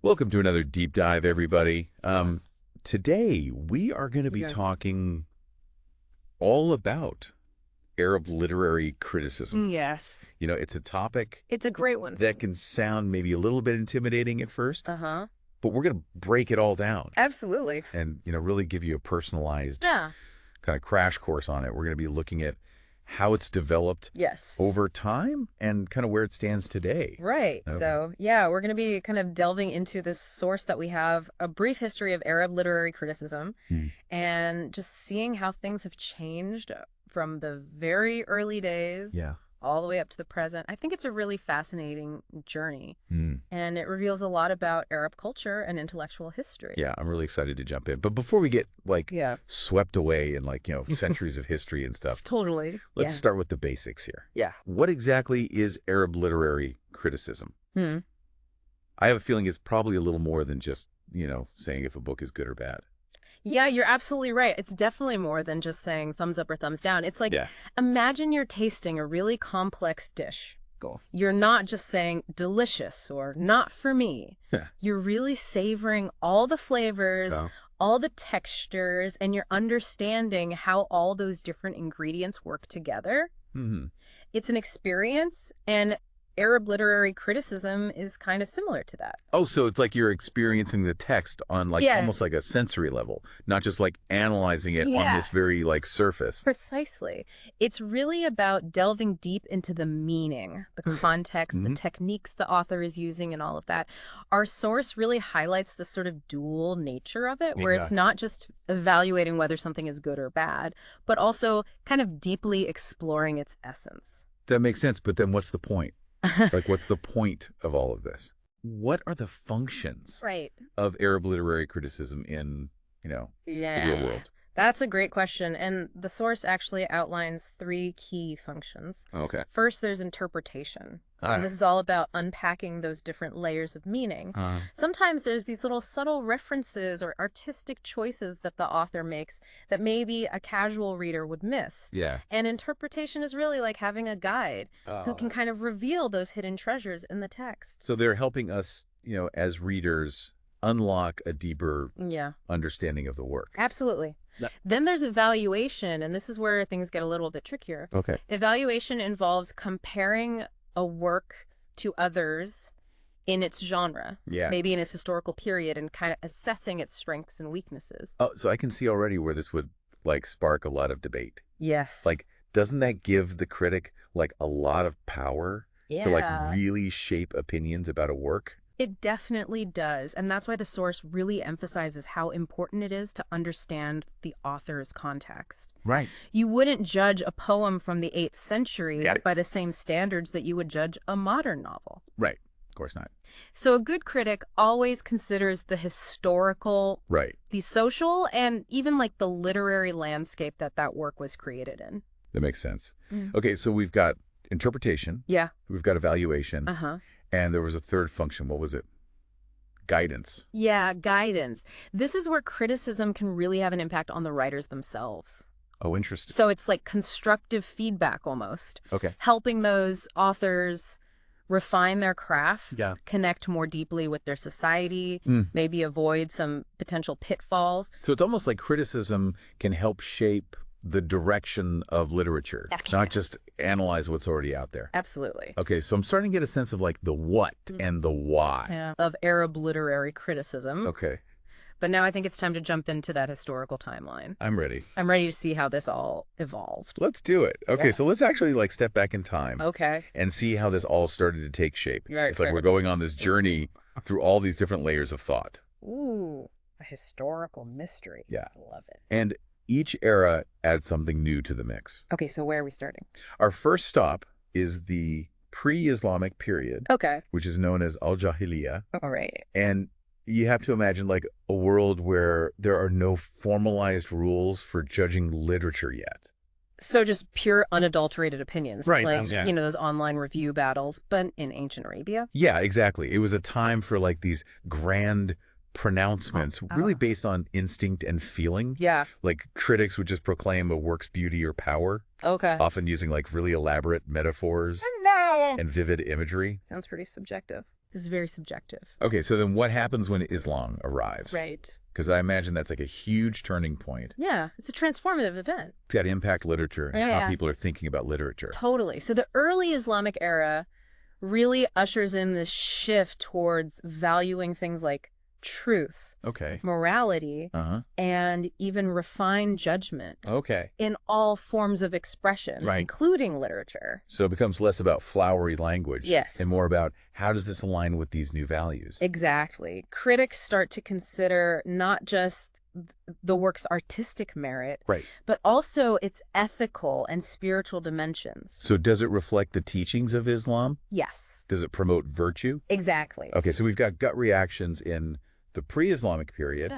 Welcome to another deep dive, everybody. Today, we are going to be talking all about Arab literary criticism. Yes. You know, it's a topic It's a great one. that can sound maybe a little bit intimidating at first, Uh-huh. but we're going to break it all down Absolutely. and, really give you a personalized Yeah. kind of crash course on it. We're going to be looking at how it's developed Yes. over time and kind of where it stands today. Right. Okay. So, yeah, we're going to be kind of delving into this source that we have, a brief history of Arab literary criticism, and just seeing how things have changed from the very early days Yeah. all the way up to the present. I think it's a really fascinating journey, Mm. and it reveals a lot about Arab culture and intellectual history. Yeah, I'm really excited to jump in. But before we get Yeah. swept away in centuries of history and stuff, Totally. let's start with the basics here. Yeah. What exactly is Arab literary criticism? Hmm. I have a feeling it's probably a little more than just, saying if a book is good or bad. Yeah, you're absolutely right. It's definitely more than just saying thumbs up or thumbs down. It's like, Yeah. imagine you're tasting a really complex dish. Go. You're not just saying delicious or not for me. Yeah. You're really savoring all the flavors, So? all the textures, and you're understanding how all those different ingredients work together. Mm-hmm. It's an experience, and Arab literary criticism is kind of similar to that. Oh, so it's like you're experiencing the text on Yeah. almost like a sensory level, not just like analyzing it on Yeah. this very surface. Precisely. It's really about delving deep into the meaning, the context, the techniques the author is using, and all of that. Our source really highlights the sort of dual nature of it, where it's not just evaluating whether something is good or bad, but also kind of deeply exploring its essence. That makes sense, but then what's the point? What's the point of all of this? What are the functions Right. of Arab literary criticism in, the real world? That's a great question. And the source actually outlines three key functions. Okay. First, there's interpretation. And this is all about unpacking those different layers of meaning. Sometimes there's these little subtle references or artistic choices that the author makes that maybe a casual reader would miss. Yeah. And interpretation is really like having a guide who can kind of reveal those hidden treasures in the text. So they're helping us, as readers, unlock a deeper Yeah. understanding of the work. Absolutely. Then there's evaluation, and this is where things get a little bit trickier. Okay. Evaluation involves comparing a work to others in its genre, Yeah. maybe in its historical period, and kind of assessing its strengths and weaknesses. Oh, so I can see already where this would spark a lot of debate. Yes. Doesn't that give the critic a lot of power yeah. to really shape opinions about a work? It definitely does. And that's why the source really emphasizes how important it is to understand the author's context. Right. You wouldn't judge a poem from the 8th century Got it. by the same standards that you would judge a modern novel. Right. Of course not. So a good critic always considers the historical, Right. the social, and even the literary landscape that work was created in. That makes sense. Okay, so we've got interpretation. Yeah. We've got evaluation. Uh-huh. And there was a third function. What was it? Guidance. Yeah, guidance. This is where criticism can really have an impact on the writers themselves. Oh, interesting. So it's like constructive feedback almost, Okay. helping those authors refine their craft, Yeah. connect more deeply with their society, Mm. maybe avoid some potential pitfalls. So it's almost like criticism can help shape the direction of literature, not just analyze what's already out there. Absolutely. Okay, so I'm starting to get a sense of the what and the why. Of Arab literary criticism. Okay, But now I think it's time to jump into that historical timeline. I'm ready. I'm ready to see how this all evolved. Let's do it. Okay, Yeah. so let's actually step back in time Okay. and see how this all started to take shape. Right, It's like right. we're going on this journey through all these different layers of thought. Ooh, a historical mystery. Yeah. I love it. And each era adds something new to the mix. Okay, so where are we starting? Our first stop is the pre-Islamic period, Okay. which is known as Al-Jahiliyyah. All right. And you have to imagine a world where there are no formalized rules for judging literature yet. So just pure unadulterated opinions. Right, Like, yeah. those online review battles, but in ancient Arabia. Yeah, exactly. It was a time for these grand pronouncements, really based on instinct and feeling. Yeah. Critics would just proclaim a work's beauty or power, Okay. often using really elaborate metaphors No. and vivid imagery. Sounds pretty subjective. It was very subjective. Okay, so then what happens when Islam arrives? Right. Because I imagine that's like a huge turning point. Yeah, it's a transformative event. It's got to impact literature and how people are thinking about literature. Totally. So the early Islamic era really ushers in this shift towards valuing things like truth, morality, and even refined judgment in all forms of expression, including literature. So it becomes less about flowery language and more about how does this align with these new values? Exactly. Critics start to consider not just the work's artistic merit, but also its ethical and spiritual dimensions. So does it reflect the teachings of Islam? Yes. Does it promote virtue? Exactly. Okay, so we've got gut reactions in the pre-Islamic period,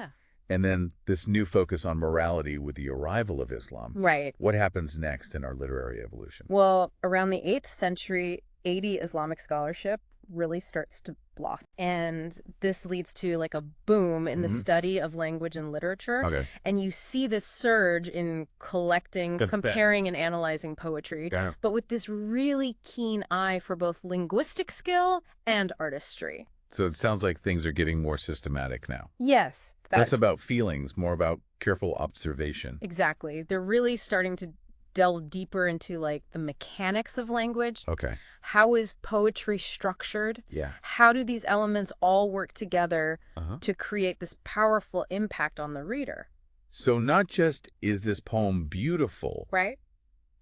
and then this new focus on morality with the arrival of Islam. Right. What happens next in our literary evolution? Well, around the 8th century, 80 Islamic scholarship really starts to blossom. And this leads to like a boom in the study of language and literature. And you see this surge in collecting, comparing, and analyzing poetry, but with this really keen eye for both linguistic skill and artistry. So it sounds like things are getting more systematic now. Yes. Less about feelings, more about careful observation. Exactly. They're really starting to delve deeper into like the mechanics of language. How is poetry structured? How do these elements all work together to create this powerful impact on the reader? So not just is this poem beautiful,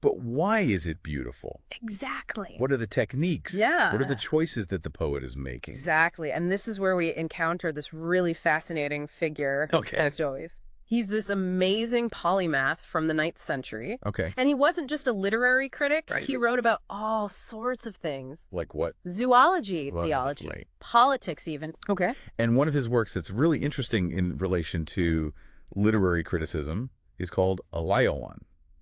but why is it beautiful? Exactly. What are the techniques? What are the choices that the poet is making? Exactly. And this is where we encounter this really fascinating figure, as always. He's this amazing polymath from the 9th century. And he wasn't just a literary critic. He wrote about all sorts of things. Like what? Zoology, theology, politics even. And one of his works that's really interesting in relation to literary criticism is called Alayawan.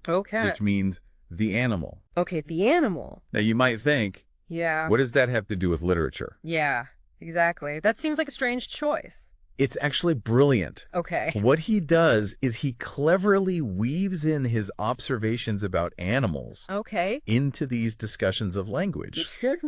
Which means the animal. The animal. Now you might think, what does that have to do with literature? Yeah, exactly. That seems like a strange choice. It's actually brilliant. What he does is he cleverly weaves in his observations about animals into these discussions of language,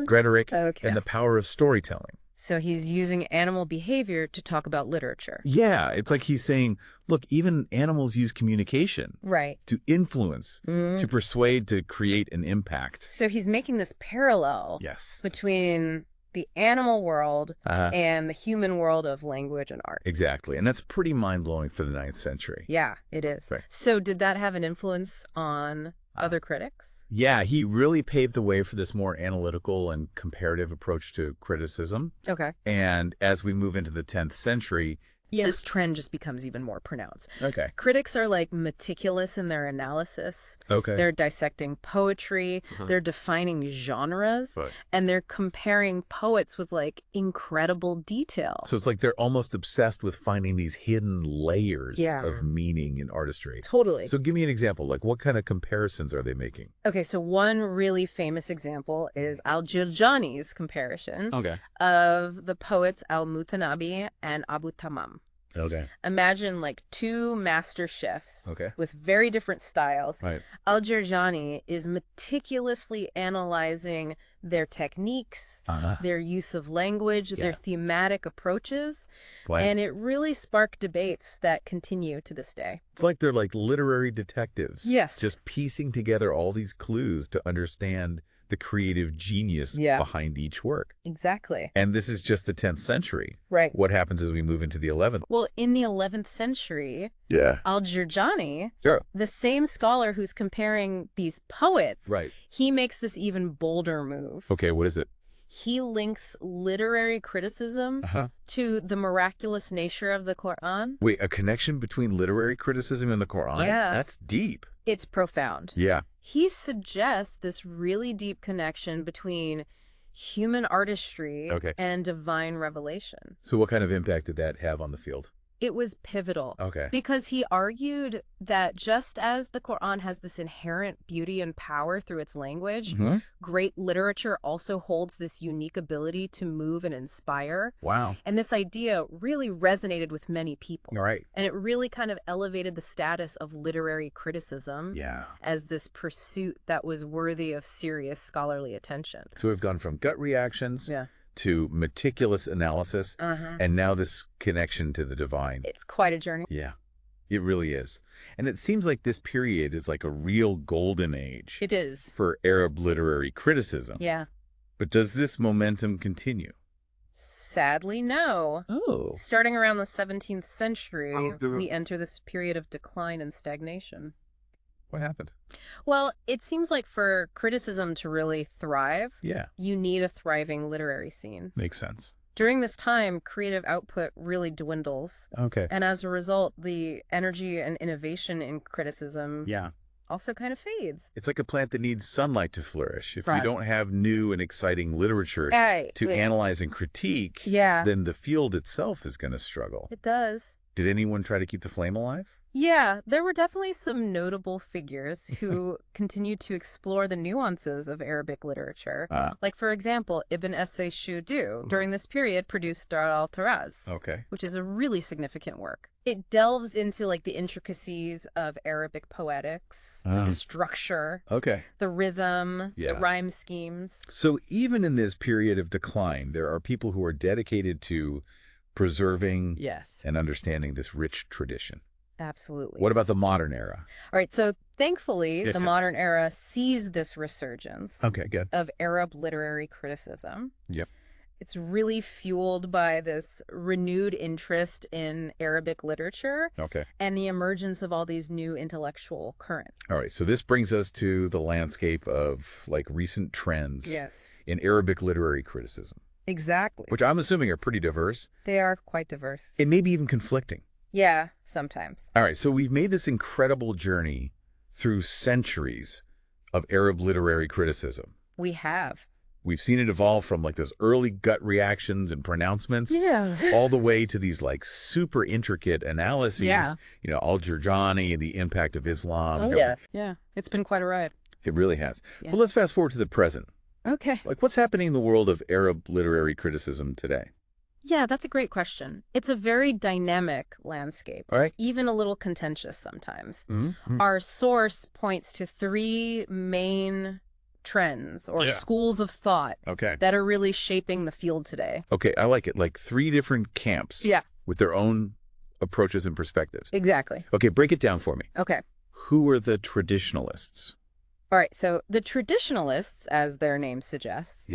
rhetoric, and the power of storytelling. So he's using animal behavior to talk about literature. Yeah, it's like he's saying, look, even animals use communication. To influence, to persuade, to create an impact. So he's making this parallel between the animal world and the human world of language and art. Exactly. And that's pretty mind-blowing for the 9th century. Yeah, it is. So did that have an influence on other critics? Yeah, he really paved the way for this more analytical and comparative approach to criticism. And as we move into the 10th century, this trend just becomes even more pronounced. Critics are like meticulous in their analysis. They're dissecting poetry, they're defining genres, and they're comparing poets with like incredible detail. So it's like they're almost obsessed with finding these hidden layers of meaning and artistry. So give me an example, like what kind of comparisons are they making? So one really famous example is Al-Jurjani's comparison of the poets Al-Mutanabbi and Abu Tamam. Imagine like two master chefs with very different styles. Al-Jurjani is meticulously analyzing their techniques, their use of language, their thematic approaches, and it really sparked debates that continue to this day. It's like they're like literary detectives. Just piecing together all these clues to understand the creative genius behind each work. Exactly. And this is just the 10th century. What happens as we move into the 11th? Well, in the 11th century, Al-Jurjani, the same scholar who's comparing these poets, he makes this even bolder move. What is it? He links literary criticism to the miraculous nature of the Quran. Wait, a connection between literary criticism and the Quran? That's deep. It's profound. He suggests this really deep connection between human artistry and divine revelation. So what kind of impact did that have on the field? It was pivotal. Because he argued that just as the Quran has this inherent beauty and power through its language, great literature also holds this unique ability to move and inspire. And this idea really resonated with many people. And it really kind of elevated the status of literary criticism as this pursuit that was worthy of serious scholarly attention. So we've gone from gut reactions to meticulous analysis and now this connection to the divine. It's quite a journey. Yeah, it really is. And it seems like this period is like a real golden age. It is. For Arab literary criticism. Yeah. But does this momentum continue? Sadly, no. Oh. Starting around the 17th century, we enter this period of decline and stagnation. What happened? Well, it seems like for criticism to really thrive, yeah, you need a thriving literary scene. Makes sense. During this time, creative output really dwindles. Okay. And as a result, the energy and innovation in criticism also kind of fades. It's like a plant that needs sunlight to flourish. If you don't have new and exciting literature to analyze and critique, then the field itself is going to struggle. It does. Did anyone try to keep the flame alive? Yeah, there were definitely some notable figures who continued to explore the nuances of Arabic literature. Like, for example, Ibn Shudu, during this period, produced Dar al-Taraz, which is a really significant work. It delves into, like, the intricacies of Arabic poetics, the structure, the rhythm, the rhyme schemes. So even in this period of decline, there are people who are dedicated to preserving and understanding this rich tradition. Absolutely. What about the modern era? All right, so thankfully, the modern era sees this resurgence of Arab literary criticism. Yep. It's really fueled by this renewed interest in Arabic literature and the emergence of all these new intellectual currents. All right, so this brings us to the landscape of like recent trends in Arabic literary criticism. Exactly. Which I'm assuming are pretty diverse. They are quite diverse. And maybe even conflicting. Yeah, sometimes. All right, so we've made this incredible journey through centuries of Arab literary criticism. We have. We've seen it evolve from like those early gut reactions and pronouncements all the way to these like super intricate analyses, you know, Al-Jurjani and the impact of Islam. Yeah, it's been quite a ride. It really has. But let's fast forward to the present. Okay. Like what's happening in the world of Arab literary criticism today? Yeah, that's a great question. It's a very dynamic landscape, even a little contentious sometimes. Our source points to three main trends or schools of thought that are really shaping the field today. Okay, I like it. Like three different camps with their own approaches and perspectives. Exactly. Okay, break it down for me. Okay. Who are the traditionalists? All right, so the traditionalists, as their name suggests,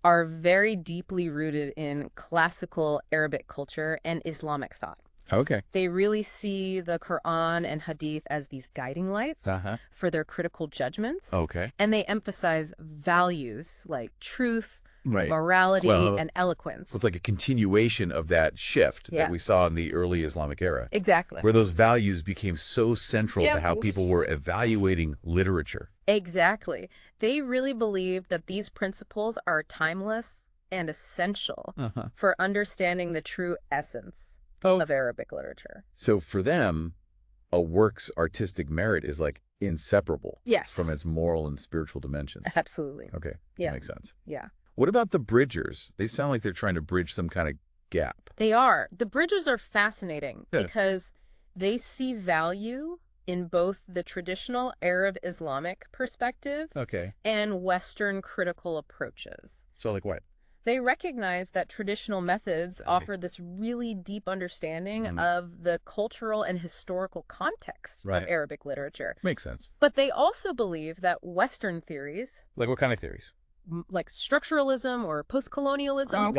are very deeply rooted in classical Arabic culture and Islamic thought. Okay. They really see the Quran and Hadith as these guiding lights for their critical judgments. Okay. And they emphasize values like truth, morality, and eloquence. It's like a continuation of that shift that we saw in the early Islamic era. Exactly. Where those values became so central to how people were evaluating literature. Exactly. They really believe that these principles are timeless and essential for understanding the true essence of Arabic literature. So for them, a work's artistic merit is like inseparable from its moral and spiritual dimensions. Absolutely. Okay. That makes sense. Yeah. What about the bridgers? They sound like they're trying to bridge some kind of gap. They are. The bridgers are fascinating because they see value in both the traditional Arab Islamic perspective and Western critical approaches. So like what? They recognize that traditional methods offer this really deep understanding of the cultural and historical context of Arabic literature. Makes sense. But they also believe that Western theories... Like what kind of theories? Like structuralism or post-colonialism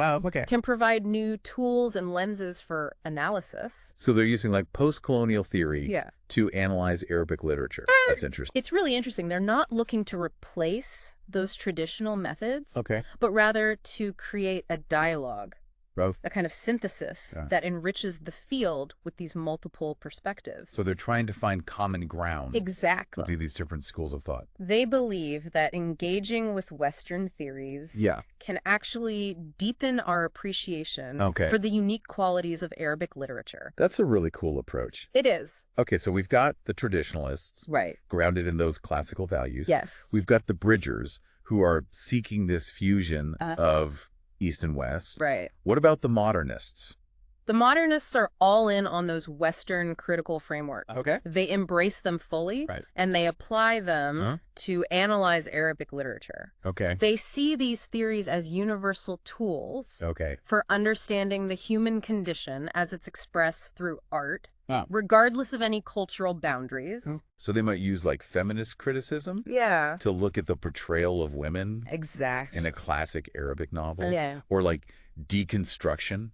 can provide new tools and lenses for analysis. So they're using like post-colonial theory to analyze Arabic literature. That's interesting. It's really interesting. They're not looking to replace those traditional methods, but rather to create a dialogue, a kind of synthesis that enriches the field with these multiple perspectives. So they're trying to find common ground between these different schools of thought. They believe that engaging with Western theories can actually deepen our appreciation for the unique qualities of Arabic literature. That's a really cool approach. It is. Okay, so we've got the traditionalists grounded in those classical values. Yes. We've got the bridgers who are seeking this fusion of East and West. Right. What about the modernists? The modernists are all in on those Western critical frameworks. Okay. They embrace them fully, Right. and they apply them to analyze Arabic literature. Okay. They see these theories as universal tools Okay. for understanding the human condition as it's expressed through art, regardless of any cultural boundaries. So they might use like feminist criticism to look at the portrayal of women in a classic Arabic novel, or like deconstruction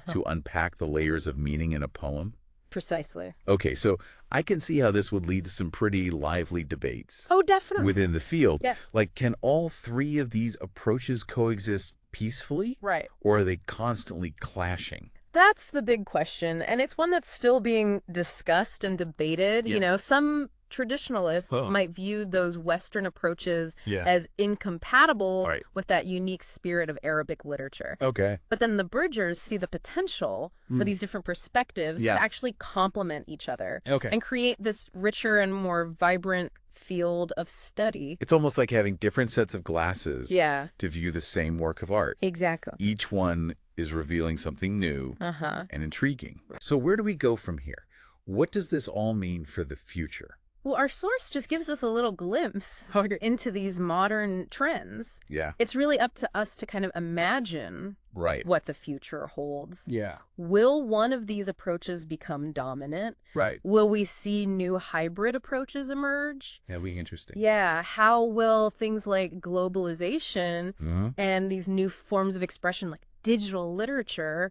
to unpack the layers of meaning in a poem. Precisely. Okay, so I can see how this would lead to some pretty lively debates. Oh, definitely. Within the field. Yeah. Like, can all three of these approaches coexist peacefully? Right. Or are they constantly clashing? That's the big question, and it's one that's still being discussed and debated. Yeah. You know, some traditionalists might view those Western approaches as incompatible with that unique spirit of Arabic literature. Okay. But then the Bridgers see the potential for these different perspectives to actually complement each other and create this richer and more vibrant field of study. It's almost like having different sets of glasses to view the same work of art. Exactly. Each one is revealing something new and intriguing. So where do we go from here? What does this all mean for the future? Well, our source just gives us a little glimpse into these modern trends. Yeah. It's really up to us to kind of imagine what the future holds. Yeah. Will one of these approaches become dominant? Right. Will we see new hybrid approaches emerge? That'd be interesting. Yeah. How will things like globalization and these new forms of expression like digital literature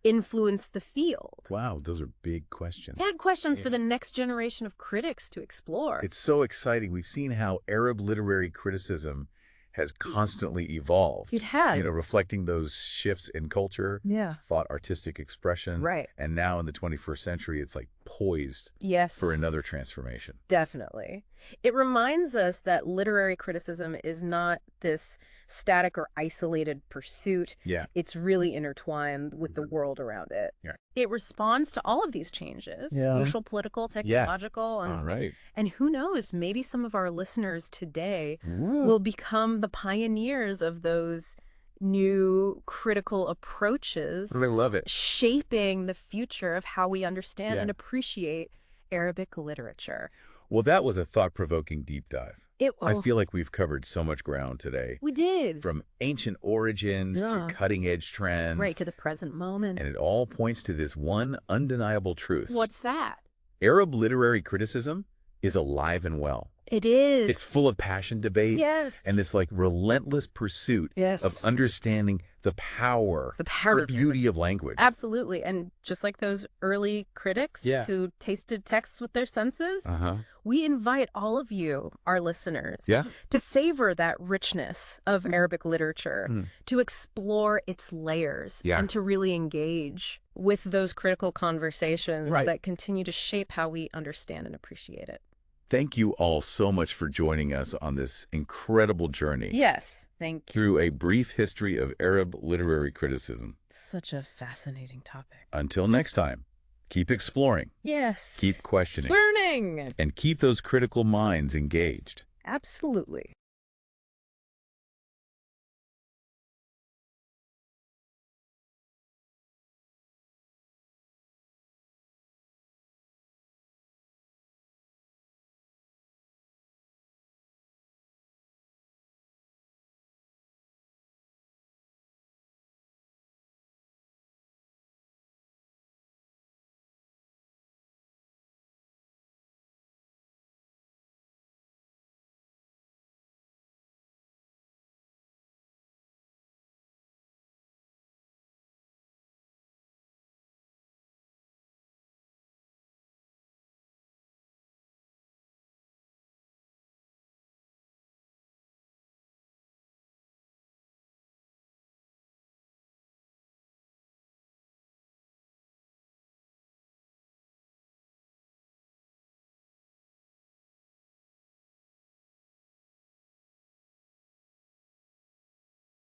influence the field? Wow, those are big questions. Big questions for the next generation of critics to explore. It's so exciting. We've seen how Arab literary criticism has constantly evolved. It has. You know, reflecting those shifts in culture, thought, artistic expression. Right. And now in the 21st century, it's like poised for another transformation. Definitely. It reminds us that literary criticism is not this static or isolated pursuit. Yeah. It's really intertwined with the world around it. Yeah. It responds to all of these changes, social, political, technological. And who knows, maybe some of our listeners today will become the pioneers of those new critical approaches. I love it. Shaping the future of how we understand and appreciate Arabic literature. Well, that was a thought-provoking deep dive. I feel like we've covered so much ground today. We did. From ancient origins to cutting-edge trends. Right, to the present moment. And it all points to this one undeniable truth. What's that? Arab literary criticism is alive and well. It is. It's full of passion, debate, and this like relentless pursuit of understanding the power, the beauty of language. Absolutely. And just like those early critics who tasted texts with their senses, we invite all of you, our listeners, to savor that richness of Arabic literature, to explore its layers, and to really engage with those critical conversations that continue to shape how we understand and appreciate it. Thank you all so much for joining us on this incredible journey. Yes, thank you. Through a brief history of Arab literary criticism. Such a fascinating topic. Until next time, keep exploring. Yes. Keep questioning. Learning. And keep those critical minds engaged. Absolutely.